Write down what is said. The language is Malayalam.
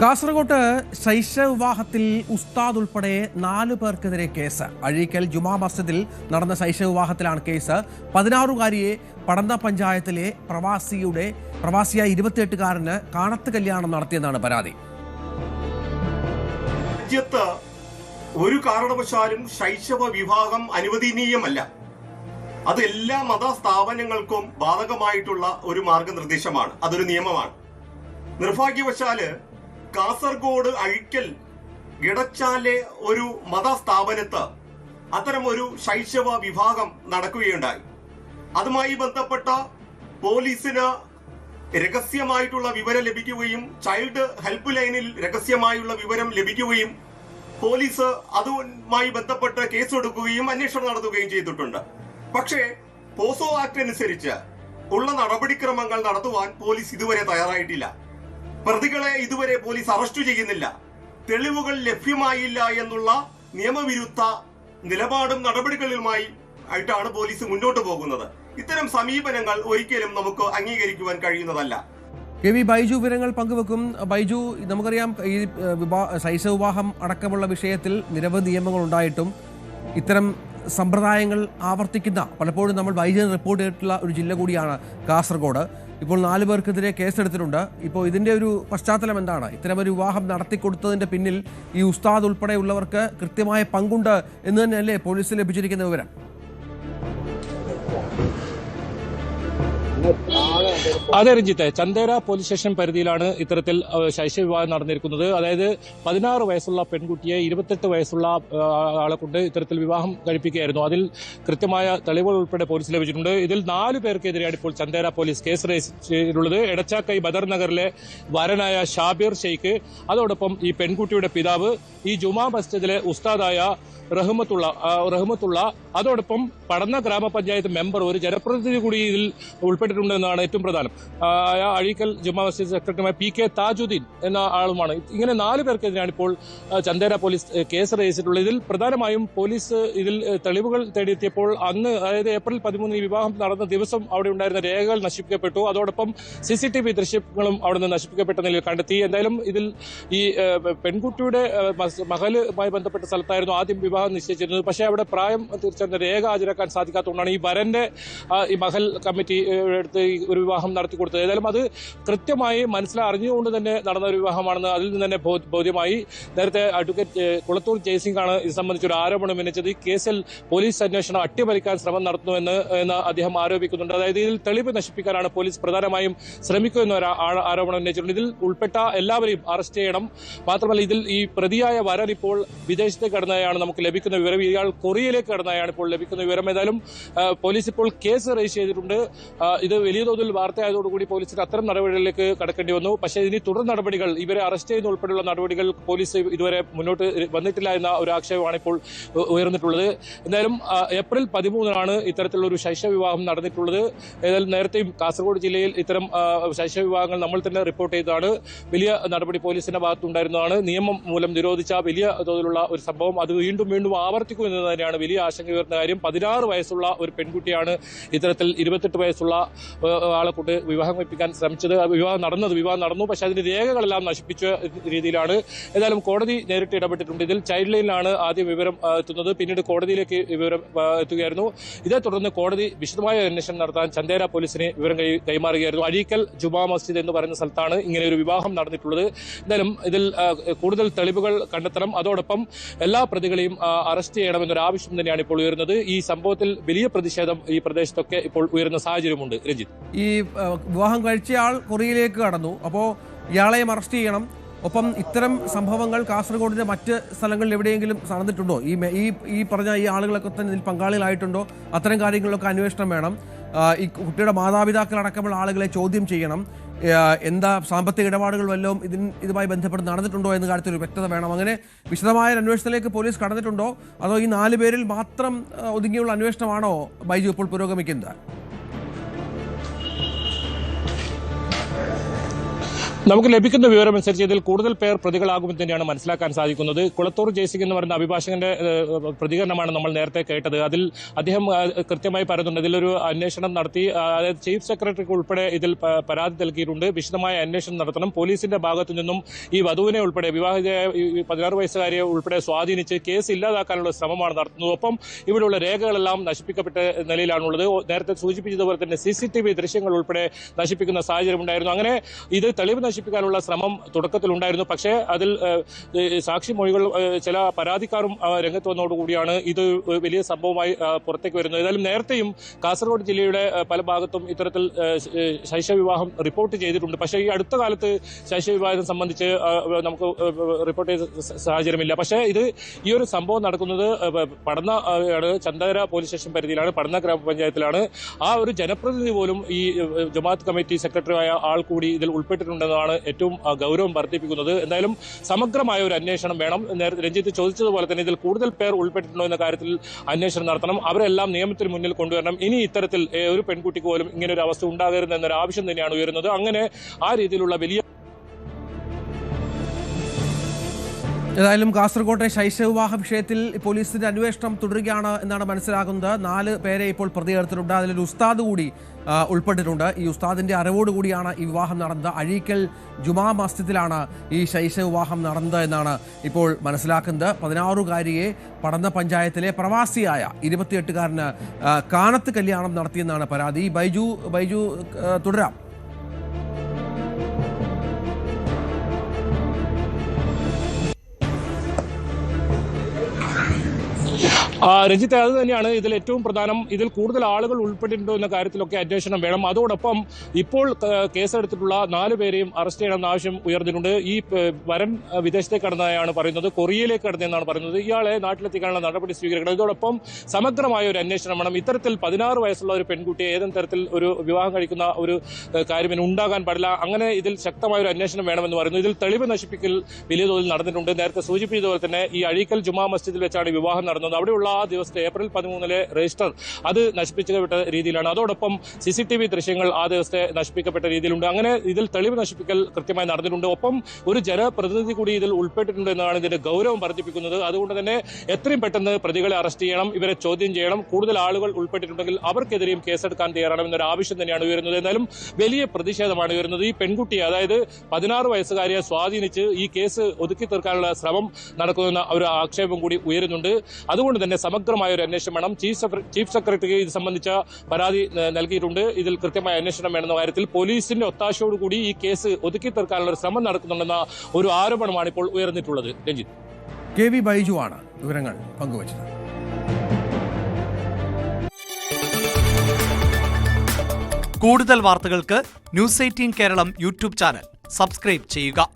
കാസർഗോഡ് ശൈശവ വിവാഹത്തിൽ ഉസ്താദ് ഉൾപ്പെടെ 4 പേർക്കെതിരെ കേസ്. അഴീക്കൽ ജുമാ മസ്ജിദിൽ നടന്ന ശൈശവ വിവാഹത്തിലാണ് കേസ്. 16-കാരിയെ പടന്ന പഞ്ചായത്തിലെ പ്രവാസിയായ 28-കാരന് കാണത്ത് കല്യാണം നടത്തിയെന്നാണ് പരാതി. രാജ്യത്ത് ഒരു കാരണവശാലും ശൈശവ വിവാഹം അനുവദനീയമല്ല. അത് എല്ലാ മതസ്ഥാപനങ്ങൾക്കും ബാധകമായിട്ടുള്ള ഒരു മാർഗനിർദ്ദേശമാണ്, അതൊരു നിയമമാണ്. നിർഭാഗ്യവശാല് കാസർഗോഡ് അഴീക്കൽ ഇടച്ചാലെ ഒരു മതസ്ഥാപനത്ത് അത്തരം ഒരു ശൈശവ വിവാഹം നടക്കുകയുണ്ടായി. അതുമായി ബന്ധപ്പെട്ട പോലീസിന് രഹസ്യമായിട്ടുള്ള വിവരം ലഭിക്കുകയും ചൈൽഡ് ഹെൽപ്പ് ലൈനിൽ രഹസ്യമായുള്ള വിവരം ലഭിക്കുകയും പോലീസ് അതുമായി ബന്ധപ്പെട്ട് കേസെടുക്കുകയും അന്വേഷണം നടത്തുകയും ചെയ്തിട്ടുണ്ട്. പക്ഷേ പോസോ ആക്ട് അനുസരിച്ച് ഉള്ള നടപടിക്രമങ്ങൾ നടത്തുവാൻ പോലീസ് ഇതുവരെ തയ്യാറായിട്ടില്ല. പ്രതികളെ ഇതുവരെ പോലീസ് അറസ്റ്റ് ചെയ്യുന്നില്ല. തെളിവുകൾ ലഭ്യമായില്ല എന്നുള്ള നിയമവിരുദ്ധ നിലപാടും നടപടികളുമായി ആയിട്ടാണ് പോലീസ് മുന്നോട്ട് പോകുന്നത്. ഇത്തരം സമീപനങ്ങൾ ഒരിക്കലും നമുക്ക് അംഗീകരിക്കുവാൻ കഴിയുന്നതല്ല. കെ വി ബൈജു വിവരങ്ങൾ പങ്കുവെക്കും. ബൈജു, നമുക്കറിയാം ഈ ശൈശവ വിവാഹം അടക്കമുള്ള വിഷയത്തിൽ നിരവധി നിയമങ്ങൾ ഉണ്ടായിട്ടും ഇത്തരം സമ്പ്രദായങ്ങൾ ആവർത്തിക്കുന്ന, പലപ്പോഴും നമ്മൾ ബൈജു റിപ്പോർട്ട് ചെയ്തിട്ടുള്ള ഒരു ജില്ല കൂടിയാണ് കാസർഗോഡ്. ഇപ്പോൾ 4 പേർക്കെതിരെ കേസെടുത്തിട്ടുണ്ട്. ഇപ്പോൾ ഇതിൻ്റെ ഒരു പശ്ചാത്തലം എന്താണ്? ഇത്തരമൊരു വിവാഹം നടത്തിക്കൊടുത്തതിൻ്റെ പിന്നിൽ ഈ ഉസ്താദ് ഉൾപ്പെടെയുള്ളവർക്ക് കൃത്യമായ പങ്കുണ്ട് എന്ന് തന്നെയല്ലേ പോലീസിന് ലഭിച്ചിരിക്കുന്ന വിവരം? അതെ രഞ്ജിത്തെ, ചന്ദേര പോലീസ് സ്റ്റേഷൻ പരിധിയിലാണ് ഇത്തരത്തിൽ ശൈശവ വിവാഹം നടന്നിരിക്കുന്നത്. അതായത് 16 വയസ്സുള്ള പെൺകുട്ടിയെ 28 വയസ്സുള്ള ആളെ കൊണ്ട് ഇത്തരത്തിൽ വിവാഹം കഴിപ്പിക്കുകയായിരുന്നു. അതിൽ കൃത്യമായ തെളിവുകൾ ഉൾപ്പെടെ പോലീസ് ലഭിച്ചിട്ടുണ്ട്. ഇതിൽ 4 പേർക്കെതിരെയാണ് ഇപ്പോൾ ചന്ദേര പോലീസ് കേസ് രജിസ്റ്റർ ചെയ്തിട്ടുള്ളത്. എടച്ചാക്കൈ ബദർ നഗറിലെ വരനായ ഷാബിർ ഷെയ്ഖ്, അതോടൊപ്പം ഈ പെൺകുട്ടിയുടെ പിതാവ്, ഈ ജുമാ മസ്ജിദിലെ ഉസ്താദായ റഹ്മത്തുള്ള, അതോടൊപ്പം പടന്ന ഗ്രാമപഞ്ചായത്ത് മെമ്പർ, ഒരു ജനപ്രതിനിധി കൂടി ഇതിൽ ഉൾപ്പെട്ടിട്ടുണ്ടെന്നാണ് ഏറ്റവും പ്രധാനം. അഴീക്കൽ ജുമാ മസ്ജിദ് സെക്രട്ടറിയുമായ PK താജുദ്ദീൻ എന്ന ആളുമാണ്. ഇങ്ങനെ 4 പേർക്കെതിരെയാണ് ഇപ്പോൾ ചന്ദേര പോലീസ് കേസ് രജിച്ചിട്ടുള്ളത്. ഇതിൽ പ്രധാനമായും പോലീസ് ഇതിൽ തെളിവുകൾ തേടിയെത്തിയപ്പോൾ അന്ന്, അതായത് ഏപ്രിൽ 13 വിവാഹം നടന്ന ദിവസം അവിടെ ഉണ്ടായിരുന്ന രേഖകൾ നശിപ്പിക്കപ്പെട്ടു. അതോടൊപ്പം CCTV ദൃശ്യങ്ങളും അവിടെ നിന്ന് നശിപ്പിക്കപ്പെട്ട നിലയിൽ കണ്ടെത്തി. എന്തായാലും ഇതിൽ ഈ പെൺകുട്ടിയുടെ മകളുമായി ബന്ധപ്പെട്ട സ്ഥലത്തായിരുന്നു ആദ്യം വിവാഹം നിശ്ചയിച്ചിരുന്നത്. പക്ഷേ അവിടെ പ്രായം തീർച്ചയായും രേഖ ഹാജരാക്കാൻ സാധിക്കാത്തതുകൊണ്ടാണ് ഈ വരന്റെ ഈ മഹൽ കമ്മിറ്റി എടുത്ത് ഒരു വിവാഹം നടത്തി കൊടുത്തത്. ഏതായാലും അത് കൃത്യമായി അറിഞ്ഞുകൊണ്ട് തന്നെ നടന്ന ഒരു വിവാഹമാണെന്ന് അതിൽ നിന്ന് തന്നെ ബോധ്യമായി. നേരത്തെ അഡ്വക്കേറ്റ് കുളത്തൂർ ജയസിംഗ് ആണ് ഇത് സംബന്ധിച്ചൊരു ആരോപണം ഉന്നയിച്ചത്. ഈ കേസിൽ പോലീസ് അന്വേഷണം അട്ടിമറിക്കാൻ ശ്രമം നടത്തുന്നുവെന്ന് അദ്ദേഹം ആരോപിക്കുന്നുണ്ട്. അതായത് ഇതിൽ തെളിവ് നശിപ്പിക്കാനാണ് പോലീസ് പ്രധാനമായും ശ്രമിക്കുമെന്ന ആരോപണം ഉന്നയിച്ചിട്ടുണ്ട്. ഇതിൽ ഉൾപ്പെട്ട എല്ലാവരെയും അറസ്റ്റ് ചെയ്യണം. മാത്രമല്ല, ഇതിൽ ഈ പ്രതിയായ വരൻ ഇപ്പോൾ വിദേശത്തേക്ക് കടന്നതായാണ് നമുക്ക് ലഭിക്കുന്ന വിവരം. ഇയാൾ കൊറിയയിലേക്ക് കടന്നതായാണ് ഇപ്പോൾ ലഭിക്കുന്ന വിവരം. ഏതായാലും പോലീസ് ഇപ്പോൾ കേസ് രജിസ്റ്റർ ചെയ്തിട്ടുണ്ട്. ഇത് വലിയ തോതിൽ വാർത്തയായതോടുകൂടി പോലീസിന് അത്തരം നടപടികളിലേക്ക് കടക്കേണ്ടി വന്നു. പക്ഷേ ഇനി തുടർ നടപടികൾ, ഇവരെ അറസ്റ്റ് ചെയ്യുന്ന ഉൾപ്പെടെയുള്ള നടപടികൾ പോലീസ് ഇതുവരെ മുന്നോട്ട് വന്നിട്ടില്ല എന്ന ഒരു ആക്ഷേപമാണ് ഇപ്പോൾ ഉയർന്നിട്ടുള്ളത്. എന്തായാലും ഏപ്രിൽ 13 ഇത്തരത്തിലുള്ള ഒരു ശൈശവ വിവാഹം നടന്നിട്ടുള്ളത്. ഏതായാലും നേരത്തെയും കാസർഗോഡ് ജില്ലയിൽ ഇത്തരം ശൈശവ വിവാഹങ്ങൾ നമ്മൾ തന്നെ റിപ്പോർട്ട് ചെയ്തതാണ്. വലിയ നടപടി പോലീസിന്റെ ഭാഗത്തുണ്ടായിരുന്നതാണ്. നിയമം മൂലം നിരോധിച്ച വലിയ തോതിലുള്ള ഒരു സംഭവം അത് വീണ്ടും ആവർത്തിക്കുമെന്നത് തന്നെയാണ് വലിയ ആശങ്ക ഉയർന്ന കാര്യം. 16 വയസ്സുള്ള ഒരു പെൺകുട്ടിയാണ് ഇത്തരത്തിൽ 28 വയസ്സുള്ള ആളെ കൊണ്ട് വിവാഹം കഴിപ്പിക്കാൻ ശ്രമിച്ചത്. വിവാഹം നടന്നു. പക്ഷെ അതിന്റെ രേഖകളെല്ലാം നശിപ്പിച്ച രീതിയിലാണ്. ഏതായാലും കോടതി നേരിട്ട് ഇടപെട്ടിട്ടുണ്ട്. ഇതിൽ ചൈൽഡ് ലൈനിലാണ് ആദ്യം വിവരം എത്തുന്നത്. പിന്നീട് കോടതിയിലേക്ക് വിവരം എത്തുകയായിരുന്നു. ഇതേ തുടർന്ന് കോടതി വിശദമായ അന്വേഷണം നടത്താൻ ചന്ദേര പോലീസിന് വിവരം കൈമാറുകയായിരുന്നു. അഴീക്കൽ ജുമാ മസ്ജിദ് എന്ന് പറയുന്ന സ്ഥലത്താണ് ഇങ്ങനെ ഒരു വിവാഹം നടന്നിട്ടുള്ളത്. എന്തായാലും ഇതിൽ കൂടുതൽ തെളിവുകൾ കണ്ടെത്തണം. അതോടൊപ്പം എല്ലാ പ്രതികളെയും അറസ്റ്റ് ചെയ്യണമെന്നൊരു ആവശ്യം തന്നെയാണ് ഇപ്പോൾ ഉയർന്നത്. ഈ സംഭവത്തിൽ വലിയ പ്രതിഷേധം ഈ പ്രദേശത്തൊക്കെ ഇപ്പോൾ ഉയരുന്ന സാഹചര്യമുണ്ട്. രഞ്ജിത്ത്, ഈ വിവാഹം കഴിച്ചയാൾ കൊറിയയിലേക്ക് കടന്നു. അപ്പോൾ ഇയാളെയും അറസ്റ്റ് ചെയ്യണം. ഒപ്പം ഇത്തരം സംഭവങ്ങൾ കാസർഗോഡിന്റെ മറ്റ് സ്ഥലങ്ങളിൽ എവിടെയെങ്കിലും നടന്നിട്ടുണ്ടോ? ഈ പറഞ്ഞ ഈ ആളുകളൊക്കെ തന്നെ ഇതിൽ പങ്കാളികളായിട്ടുണ്ടോ? അത്തരം കാര്യങ്ങളിലൊക്കെ അന്വേഷണം വേണം. ഈ കുട്ടിയുടെ മാതാപിതാക്കളടക്കമുള്ള ആളുകളെ ചോദ്യം ചെയ്യണം. എന്താ സാമ്പത്തിക ഇടപാടുകൾ വല്ലതും ഇതുമായി ബന്ധപ്പെട്ട് നടന്നിട്ടുണ്ടോ എന്ന കാര്യത്തിൽ ഒരു വ്യക്തത വേണം. അങ്ങനെ വിശദമായ അന്വേഷണത്തിലേക്ക് പോലീസ് കടന്നിട്ടുണ്ടോ? അതോ ഈ 4 പേരിൽ മാത്രം ഒതുങ്ങിയുള്ള അന്വേഷണമാണോ ബൈജു ഇപ്പോൾ പുരോഗമിക്കുന്നത്? നമുക്ക് ലഭിക്കുന്ന വിവരമനുസരിച്ച് ഇതിൽ കൂടുതൽ പേർ പ്രതികളാകുമെന്ന് തന്നെയാണ് മനസ്സിലാക്കാൻ സാധിക്കുന്നത്. കുളത്തൂർ ജയസിംഗ് എന്ന് പറയുന്ന അഭിഭാഷകന്റെ പ്രതികരണമാണ് നമ്മൾ നേരത്തെ കേട്ടത്. അതിൽ അദ്ദേഹം കൃത്യമായി പറയുന്നുണ്ട്, ഇതിലൊരു അന്വേഷണം നടത്തി, അതായത് ചീഫ് സെക്രട്ടറിക്ക് ഉൾപ്പെടെ ഇതിൽ പരാതി നൽകിയിട്ടുണ്ട്, വിശദമായ അന്വേഷണം നടത്തണം, പോലീസിന്റെ ഭാഗത്തു നിന്നും ഈ വധുവിനെ ഉൾപ്പെടെ വിവാഹിതയായ 16 വയസ്സുകാരിയെ ഉൾപ്പെടെ സ്വാധീനിച്ച് കേസ് ഇല്ലാതാക്കാനുള്ള ശ്രമമാണ് നടത്തുന്നത്. ഒപ്പം ഇവിടെയുള്ള രേഖകളെല്ലാം നശിപ്പിക്കപ്പെട്ട നിലയിലാണുള്ളത്. നേരത്തെ സൂചിപ്പിച്ചതുപോലെ തന്നെ CCTV ദൃശ്യങ്ങൾ ഉൾപ്പെടെ നശിപ്പിക്കുന്ന സാഹചര്യം ഉണ്ടായിരുന്നു. അങ്ങനെ ഇത് തെളിവ് നശിപ്പിക്കാനുള്ള ശ്രമം തുടക്കത്തിലുണ്ടായിരുന്നു. പക്ഷേ അതിൽ സാക്ഷിമൊഴികൾ ചില പരാതിക്കാരും രംഗത്ത് വന്നതോടുകൂടിയാണ് ഇത് വലിയ സംഭവമായി പുറത്തേക്ക് വരുന്നത്. ഏതായാലും നേരത്തെയും കാസർഗോഡ് ജില്ലയുടെ പല ഭാഗത്തും ഇത്തരത്തിൽ ശൈശവവിവാഹം റിപ്പോർട്ട് ചെയ്തിട്ടുണ്ട്. പക്ഷേ ഈ അടുത്ത കാലത്ത് ശൈശവവിവാഹം സംബന്ധിച്ച് നമുക്ക് റിപ്പോർട്ട് ചെയ്ത സാഹചര്യമില്ല. പക്ഷേ ഈ ഒരു സംഭവം നടക്കുന്നത് പടന്ന ചന്ദര പോലീസ് സ്റ്റേഷൻ പരിധിയിലാണ്, പടന്ന ഗ്രാമപഞ്ചായത്തിലാണ്. ആ ഒരു ജനപ്രതിനിധി പോലും ഈ ജമാഅത്ത് കമ്മിറ്റി സെക്രട്ടറിയായ ആൾ കൂടി ഇതിൽ ഉൾപ്പെട്ടിട്ടുണ്ടെന്നാണ് ഏറ്റവും ഗൗരവം വർദ്ധിപ്പിക്കുന്നത്. എന്തായാലും സമഗ്രമായ ഒരു അന്വേഷണം വേണം. രഞ്ജിത്ത് ചോദിച്ചതുപോലെ തന്നെ ഇതിൽ കൂടുതൽ പേർ ഉൾപ്പെട്ടിട്ടുണ്ടോ എന്ന കാര്യത്തിൽ അന്വേഷണം നടത്തണം. അവരെല്ലാം നിയമത്തിന് മുന്നിൽ കൊണ്ടുവരണം. ഇനി ഇത്തരത്തിൽ ഒരു പെൺകുട്ടിക്ക് പോലും ഇങ്ങനെ ഒരു അവസ്ഥ ഉണ്ടാകരുത് എന്നൊരു ആവശ്യം തന്നെയാണ് ഉയരുന്നത്. അങ്ങനെ ആ രീതിയിലുള്ള വലിയ ഏതായാലും കാസർകോട്ടെ ശൈശവവിവാഹ വിഷയത്തിൽ പോലീസിന്റെ അന്വേഷണം തുടരുകയാണ് എന്നാണ് മനസ്സിലാക്കുന്നത്. 4 പേരെ ഇപ്പോൾ പ്രതിയെടുത്തിട്ടുണ്ട്. അതിലൊരു ഉസ്താദ് കൂടി ഉൾപ്പെട്ടിട്ടുണ്ട്. ഈ ഉസ്താദിന്റെ അറിവോടുകൂടിയാണ് ഈ വിവാഹം നടന്നത്. അഴീക്കൽ ജുമാ മസ്ജിദിലാണ് ഈ ശൈശവവിവാഹം നടന്നത് എന്നാണ് ഇപ്പോൾ മനസ്സിലാക്കുന്നത്. 16-കാരിയെ പടന്ന പഞ്ചായത്തിലെ പ്രവാസിയായ 28-കാരന് കാനത്ത് കല്യാണം നടത്തിയെന്നാണ് പരാതി. ബൈജു തുടരാം. രഞ്ജിത്ത്, അത് തന്നെയാണ് ഇതിൽ ഏറ്റവും പ്രധാനം. ഇതിൽ കൂടുതൽ ആളുകൾ ഉൾപ്പെട്ടിട്ടുണ്ടോ എന്ന കാര്യത്തിലൊക്കെ അന്വേഷണം വേണം. അതോടൊപ്പം ഇപ്പോൾ കേസെടുത്തിട്ടുള്ള 4 പേരെയും അറസ്റ്റ് ചെയ്യണമെന്ന ആവശ്യം ഉയർന്നിട്ടുണ്ട്. ഈ വരൻ വിദേശത്തേക്ക് കടന്നതായാണ് പറയുന്നത്, കൊറിയയിലേക്ക് കടന്നെന്നാണ് പറയുന്നത്. ഇയാളെ നാട്ടിലെത്തിക്കാനുള്ള നടപടി സ്വീകരിക്കണം. ഇതോടൊപ്പം സമഗ്രമായ ഒരു അന്വേഷണം വേണം. ഇത്തരത്തിൽ 16 വയസ്സുള്ള ഒരു പെൺകുട്ടിയെ ഏതെങ്കിലും തരത്തിൽ ഒരു വിവാഹം കഴിക്കുന്ന ഒരു കാര്യം ഉണ്ടാകാൻ പാടില്ല. അങ്ങനെ ഇതിൽ ശക്തമായ ഒരു അന്വേഷണം വേണമെന്ന് പറയുന്നു. ഇതിൽ തെളിവ് നശിപ്പിക്കൽ വലിയ തോതിൽ നടന്നിട്ടുണ്ട്. നേരത്തെ സൂചിപ്പിച്ചതുപോലെ തന്നെ ഈ അഴീക്കൽ ജുമാ മസ്ജിദിൽ വെച്ചാണ് വിവാഹം നടന്നത്. അവിടെയുള്ള ആ ദിവസത്തെ ഏപ്രിൽ 13 രജിസ്റ്റർ അത് നശിപ്പിക്കപ്പെട്ട രീതിയിലാണ്. അതോടൊപ്പം CCTV ദൃശ്യങ്ങൾ ആ ദിവസത്തെ നശിപ്പിക്കപ്പെട്ട രീതിയിലുണ്ട്. അങ്ങനെ ഇതിൽ തെളിവ് നശിപ്പിക്കൽ കൃത്യമായി നടന്നിട്ടുണ്ട്. ഒപ്പം ഒരു ജനപ്രതിനിധി കൂടി ഇതിൽ ഉൾപ്പെട്ടിട്ടുണ്ട് എന്നാണ് ഇതിന്റെ ഗൗരവം വർദ്ധിപ്പിക്കുന്നത്. അതുകൊണ്ട് തന്നെ എത്രയും പെട്ടെന്ന് പ്രതികളെ അറസ്റ്റ് ചെയ്യണം, ഇവരെ ചോദ്യം ചെയ്യണം. കൂടുതൽ ആളുകൾ ഉൾപ്പെട്ടിട്ടുണ്ടെങ്കിൽ അവർക്കെതിരെയും കേസെടുക്കാൻ തയ്യാറാണെന്നൊരു ആവശ്യം തന്നെയാണ് ഉയരുന്നത്. എന്നാലും വലിയ പ്രതിഷേധമാണ് ഉയരുന്നത്. ഈ പെൺകുട്ടിയെ, അതായത് 16 വയസ്സുകാരിയെ സ്വാധീനിച്ച് ഈ കേസ് ഒതുക്കി തീർക്കാനുള്ള ശ്രമം നടക്കുന്ന ഒരു ആക്ഷേപം കൂടി ഉയരുന്നുണ്ട്. അതുകൊണ്ട് തന്നെ സമഗ്രമായ ഒരു അന്വേഷണം വേണം. ചീഫ് സെക്രട്ടറിക്ക് ഇത് സംബന്ധിച്ച പരാതി നൽകിയിട്ടുണ്ട്. ഇതിൽ കൃത്യമായ അന്വേഷണം വേണമെന്ന കാര്യത്തിൽ പോലീസിന്റെ ഒത്താശയോടുകൂടി ഈ കേസ് ഒതുക്കി തീർക്കാനുള്ള ഒരു ശ്രമം നടക്കുന്നുണ്ടെന്ന ഒരു ആരോപണമാണ് ഇപ്പോൾ ഉയർന്നിട്ടുള്ളത്. രഞ്ജിത്ത്, KV ബൈജു ആണ് വിവരങ്ങൾ പങ്കുവച്ചത്. കൂടുതൽ വാർത്തകൾക്ക് News 18 കേരളം യൂട്യൂബ് ചാനൽ സബ്സ്ക്രൈബ് ചെയ്യുക.